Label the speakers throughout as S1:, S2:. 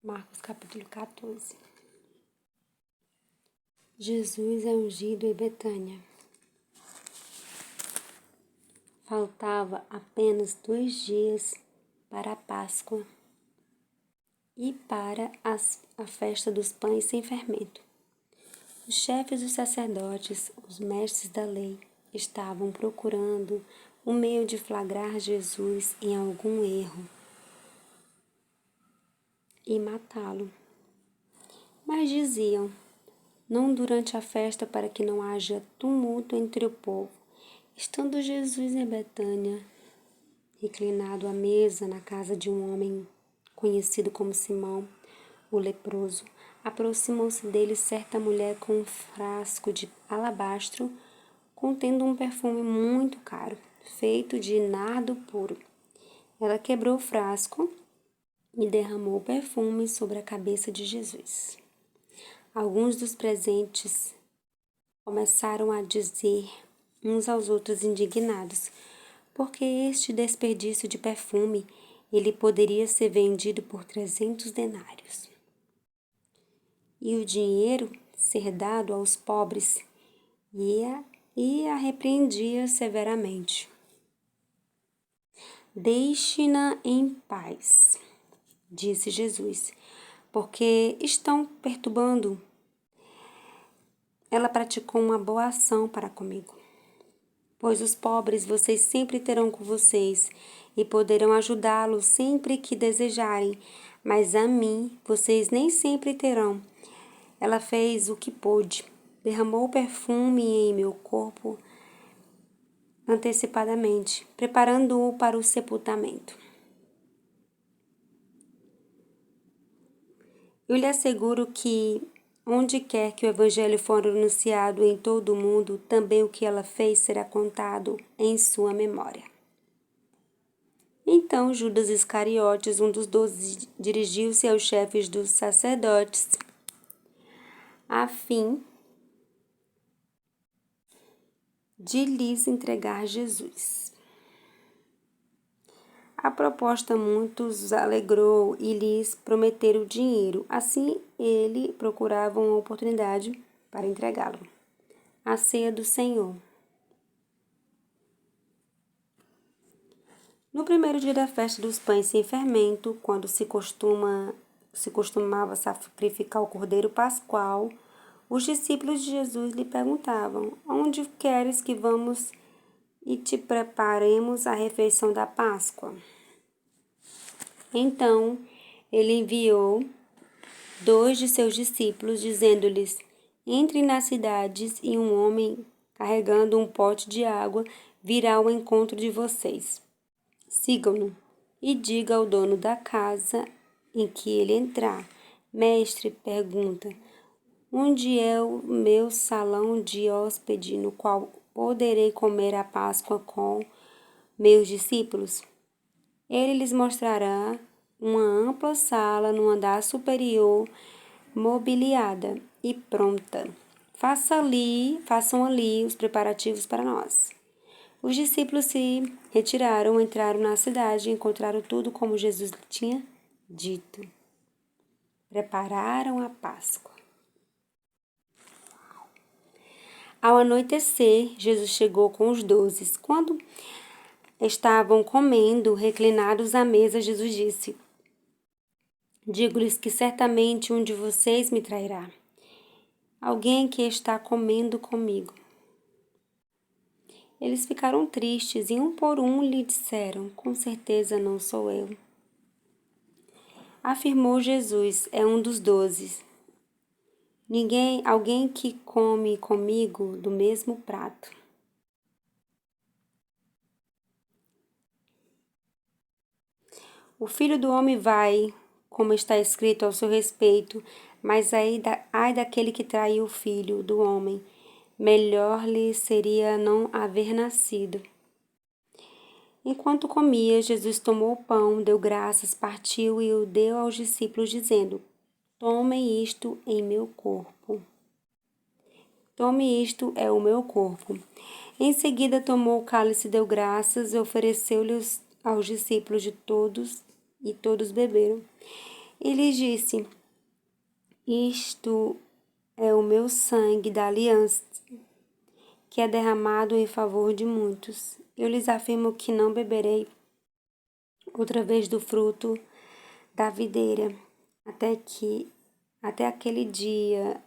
S1: Marcos capítulo 14. Jesus é ungido em Betânia. Faltava apenas 2 dias para a Páscoa e para a festa dos pães sem fermento. Os chefes dos sacerdotes, os mestres da lei, estavam procurando um meio de flagrar Jesus em algum erro e matá-lo. Mas diziam: não durante a festa, para que não haja tumulto entre o povo. Estando Jesus em Betânia, reclinado à mesa na casa de um homem conhecido como Simão, o leproso, aproximou-se dele certa mulher com um frasco de alabastro contendo um perfume muito caro, feito de nardo puro. Ela quebrou o frasco e derramou o perfume sobre a cabeça de Jesus. Alguns dos presentes começaram a dizer uns aos outros indignados, porque este desperdício de perfume ele poderia ser vendido por 300 denários. E o dinheiro ser dado aos pobres, e a repreendia severamente. Deixe-na em paz, disse Jesus, porque estão perturbando. Ela praticou uma boa ação para comigo. Pois os pobres vocês sempre terão com vocês e poderão ajudá-los sempre que desejarem, mas a mim vocês nem sempre terão. Ela fez o que pôde, derramou perfume em meu corpo antecipadamente, preparando-o para o sepultamento. Eu lhe asseguro que, onde quer que o Evangelho for anunciado em todo o mundo, também o que ela fez será contado em sua memória. Então Judas Iscariotes, um dos 12, dirigiu-se aos chefes dos sacerdotes, a fim de lhes entregar Jesus. A proposta muitos alegrou e lhes prometeram dinheiro. Assim, ele procurava uma oportunidade para entregá-lo. A ceia do Senhor. No primeiro dia da festa dos pães sem fermento, quando se costumava sacrificar o cordeiro pascual, os discípulos de Jesus lhe perguntavam: onde queres que vamos e te preparemos a refeição da Páscoa? Então, ele enviou 2 de seus discípulos, dizendo-lhes: entrem nas cidades e um homem carregando um pote de água virá ao encontro de vocês. Sigam-no e diga ao dono da casa em que ele entrar: mestre, pergunta, onde é o meu salão de hóspede no qual poderei comer a Páscoa com meus discípulos? Ele lhes mostrará uma ampla sala no andar superior, mobiliada e pronta. Façam ali os preparativos para nós. Os discípulos se retiraram, entraram na cidade e encontraram tudo como Jesus lhe tinha dito. Prepararam a Páscoa. Ao anoitecer, Jesus chegou com os 12. Quando estavam comendo, reclinados à mesa, Jesus disse: digo-lhes que certamente um de vocês me trairá. Alguém que está comendo comigo. Eles ficaram tristes e um por um lhe disseram: com certeza não sou eu. Afirmou Jesus: é um dos 12. Alguém que come comigo do mesmo prato. O Filho do Homem vai, como está escrito ao seu respeito, mas ai daquele que traiu o Filho do Homem, melhor lhe seria não haver nascido. Enquanto comia, Jesus tomou o pão, deu graças, partiu e o deu aos discípulos, dizendo: tomem isto em meu corpo. Tome isto é o meu corpo. Em seguida tomou o cálice, deu graças e ofereceu-lhe aos discípulos de todos, e todos beberam. E lhes disse: Isto é o meu sangue da aliança, que é derramado em favor de muitos. Eu lhes afirmo que não beberei outra vez do fruto da videira, até aquele dia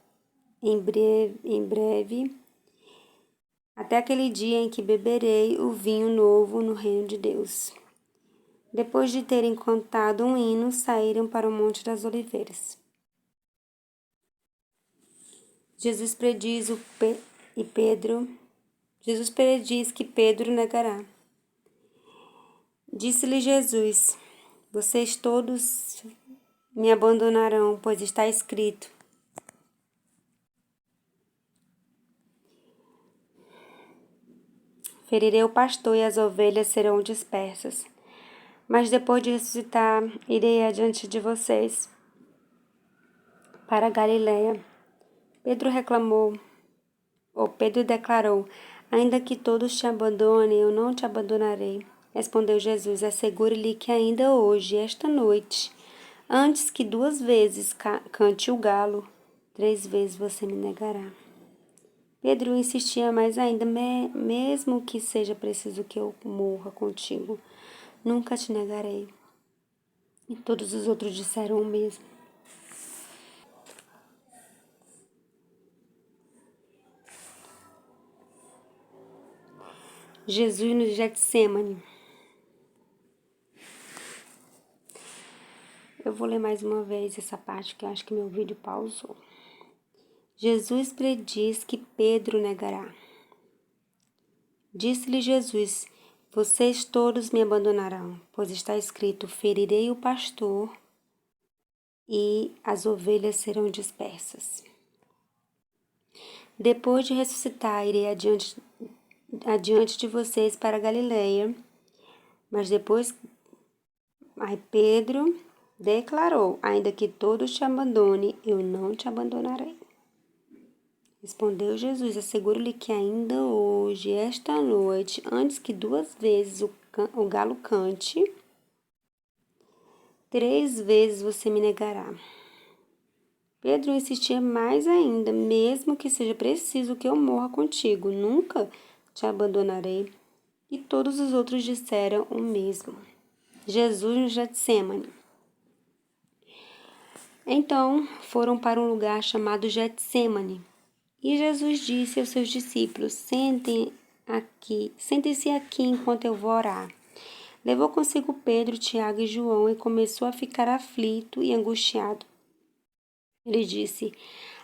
S1: até aquele dia em que beberei o vinho novo no reino de Deus. Depois de terem cantado um hino, saíram para o Monte das Oliveiras. Jesus prediz que Pedro negará. Disse-lhe Jesus: Vocês todos me abandonarão, pois está escrito: Ferirei o pastor e as ovelhas serão dispersas. Mas depois de ressuscitar, irei adiante de vocês para a Galiléia. Pedro declarou: Ainda que todos te abandonem, eu não te abandonarei. Respondeu Jesus: Assegure-lhe que ainda hoje, esta noite, antes que 2 vezes cante o galo, 3 vezes você me negará. Pedro insistia mais ainda: Mesmo que seja preciso que eu morra contigo, nunca te negarei. E todos os outros disseram o mesmo. Jesus no Getsêmani. Eu vou ler mais uma vez essa parte que eu acho que meu vídeo pausou. Jesus prediz que Pedro negará. Disse-lhe Jesus: Vocês todos me abandonarão, pois está escrito: Ferirei o pastor e as ovelhas serão dispersas. Depois de ressuscitar, irei adiante de vocês para a Galiléia. Mas depois, Pedro declarou: Ainda que todos te abandonem, eu não te abandonarei. Respondeu Jesus: Asseguro-lhe que ainda hoje, esta noite, antes que 2 vezes o galo cante, 3 vezes você me negará. Pedro insistia mais ainda: Mesmo que seja preciso que eu morra contigo, nunca te abandonarei. E todos os outros disseram o mesmo. Jesus no Getsêmani. Então foram para um lugar chamado Getsêmani. E Jesus disse aos seus discípulos: Sentem-se aqui enquanto eu vou orar. Levou consigo Pedro, Tiago e João e começou a ficar aflito e angustiado. Ele disse: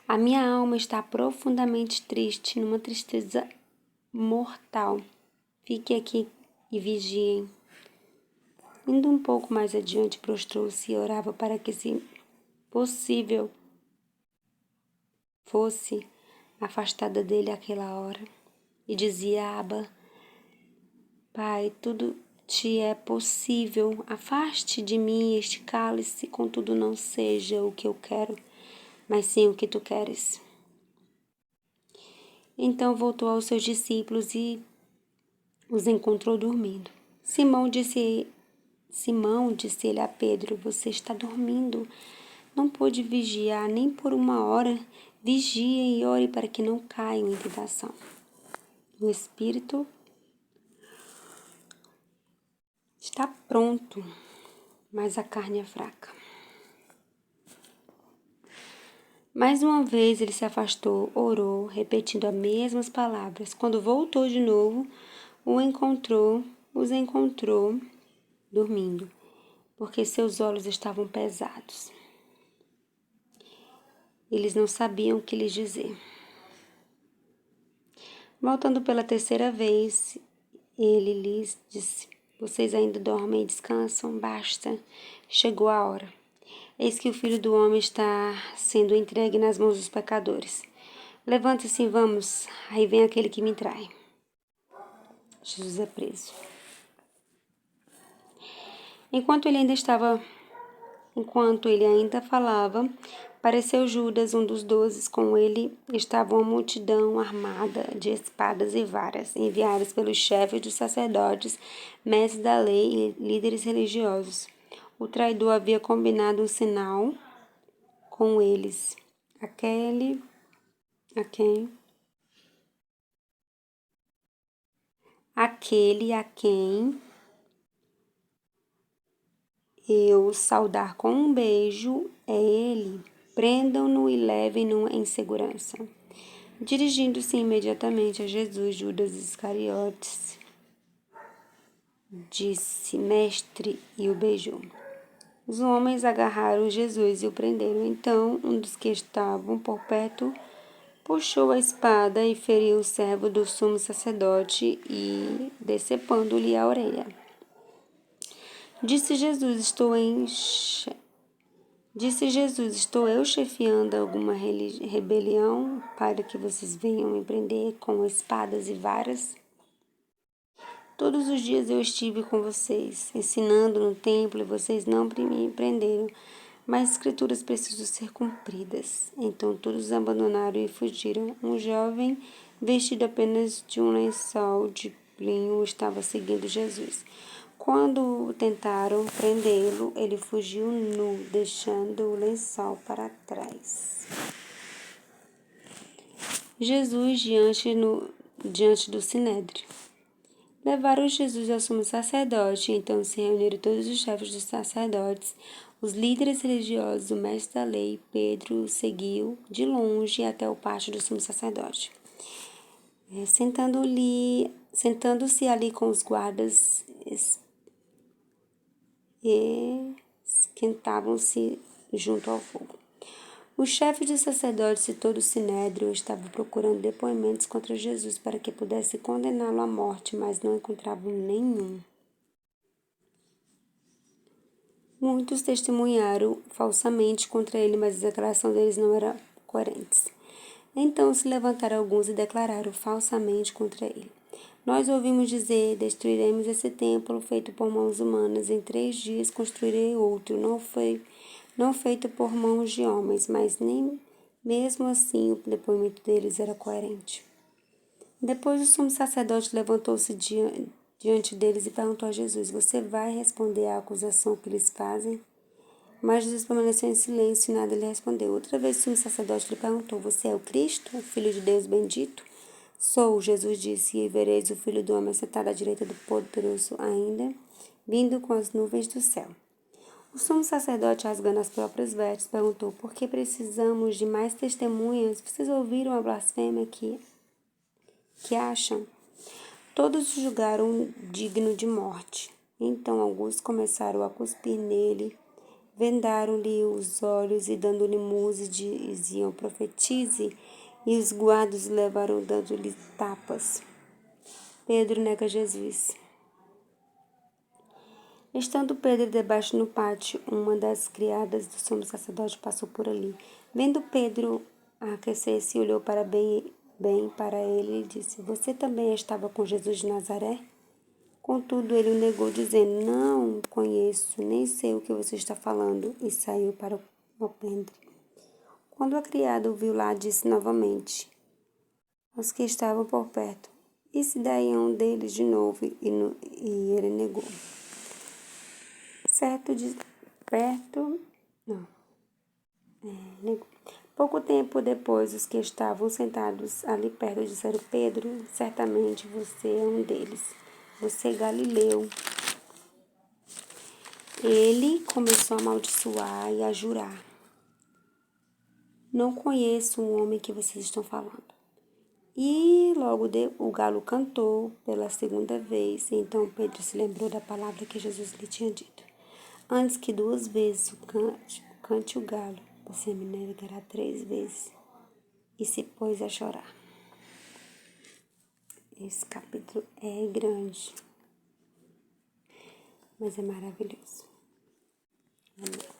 S1: A minha alma está profundamente triste, numa tristeza mortal. Fiquem aqui e vigiem. Indo um pouco mais adiante, prostrou-se e orava para que, se possível, fosse afastada dele aquela hora, e dizia: Abba, Pai, tudo te é possível, afaste de mim este cálice, contudo não seja o que eu quero, mas sim o que tu queres. Então voltou aos seus discípulos e os encontrou dormindo. Simão disse ele a Pedro: Você está dormindo? Não pôde vigiar nem por 1 hora? Vigie e ore para que não caiam em tentação. O espírito está pronto, mas a carne é fraca. Mais uma vez ele se afastou, orou, repetindo as mesmas palavras. Quando voltou de novo, os encontrou dormindo, porque seus olhos estavam pesados. Eles não sabiam o que lhes dizer. Voltando pela 3ª vez, ele lhes disse: Vocês ainda dormem e descansam? Basta, chegou a hora. Eis que o Filho do Homem está sendo entregue nas mãos dos pecadores. Levante-se e vamos, aí vem aquele que me trai. Jesus é preso. Enquanto ele ainda falava, apareceu Judas, um dos 12. Com ele estava uma multidão armada de espadas e varas, enviadas pelos chefes dos sacerdotes, mestres da lei e líderes religiosos. O traidor havia combinado um sinal com eles. Aquele a quem eu saudar com um beijo é ele. Prendam-no e levem-no em segurança. Dirigindo-se imediatamente a Jesus, Judas Iscariotes disse: Mestre, e o beijou. Os homens agarraram Jesus e o prenderam. Então, um dos que estavam por perto puxou a espada e feriu o servo do sumo sacerdote e decepando-lhe a orelha. Disse Jesus, estou eu chefiando alguma rebelião para que vocês venham me prender com espadas e varas? Todos os dias eu estive com vocês, ensinando no templo, e vocês não me prenderam, mas as escrituras precisam ser cumpridas. Então todos abandonaram e fugiram. Um jovem, vestido apenas de um lençol de linho, estava seguindo Jesus. Quando tentaram prendê-lo, ele fugiu nu, deixando o lençol para trás. Jesus diante do Sinédrio. Levaram Jesus ao sumo sacerdote, e então se reuniram todos os chefes dos sacerdotes, os líderes religiosos, o mestre da lei. Pedro o seguiu de longe até o pátio do sumo sacerdote. Sentando-se ali com os guardas, esquentavam-se junto ao fogo. Os chefes dos sacerdotes e todo o sinédrio estavam procurando depoimentos contra Jesus para que pudesse condená-lo à morte, mas não encontravam nenhum. Muitos testemunharam falsamente contra ele, mas a declaração deles não era coerente. Então se levantaram alguns e declararam falsamente contra ele. Nós ouvimos dizer, destruiremos esse templo feito por mãos humanas, em 3 dias construirei outro, não feito por mãos de homens, mas nem mesmo assim o depoimento deles era coerente. Depois o sumo sacerdote levantou-se diante deles e perguntou a Jesus: Você vai responder à acusação que lhes fazem? Mas Jesus permaneceu em silêncio e nada lhe respondeu. Outra vez o sumo sacerdote lhe perguntou: Você é o Cristo, o Filho de Deus bendito? Sou, Jesus disse, e vereis o Filho do Homem sentado à direita do Poderoso ainda, vindo com as nuvens do céu. O sumo sacerdote, rasgando as próprias vestes, perguntou: Por que precisamos de mais testemunhas? Vocês ouviram a blasfêmia que acham? Todos o julgaram digno de morte. Então alguns começaram a cuspir nele, vendaram-lhe os olhos e dando-lhe murros diziam: Profetize, e os guardas o levaram dando-lhe tapas. Pedro nega Jesus. Estando Pedro debaixo no pátio, uma das criadas do sumo sacerdote passou por ali. Vendo Pedro aquecer-se, olhou bem para ele e disse: Você também estava com Jesus de Nazaré? Contudo, ele o negou, dizendo: Não conheço, nem sei o que você está falando, e saiu para o alpendre. Quando a criada o viu lá, disse novamente aos que estavam por perto: E se daí um deles de novo? E ele negou. Negou. Pouco tempo depois, os que estavam sentados ali perto disseram: Pedro, certamente você é um deles. Você é Galileu. Ele começou a amaldiçoar e a jurar: Não conheço o homem que vocês estão falando. E logo o galo cantou pela segunda vez. E então Pedro se lembrou da palavra que Jesus lhe tinha dito: Antes que 2 vezes cante o galo, você me negará 3 vezes. E se pôs a chorar. Esse capítulo é grande, mas é maravilhoso. Amém.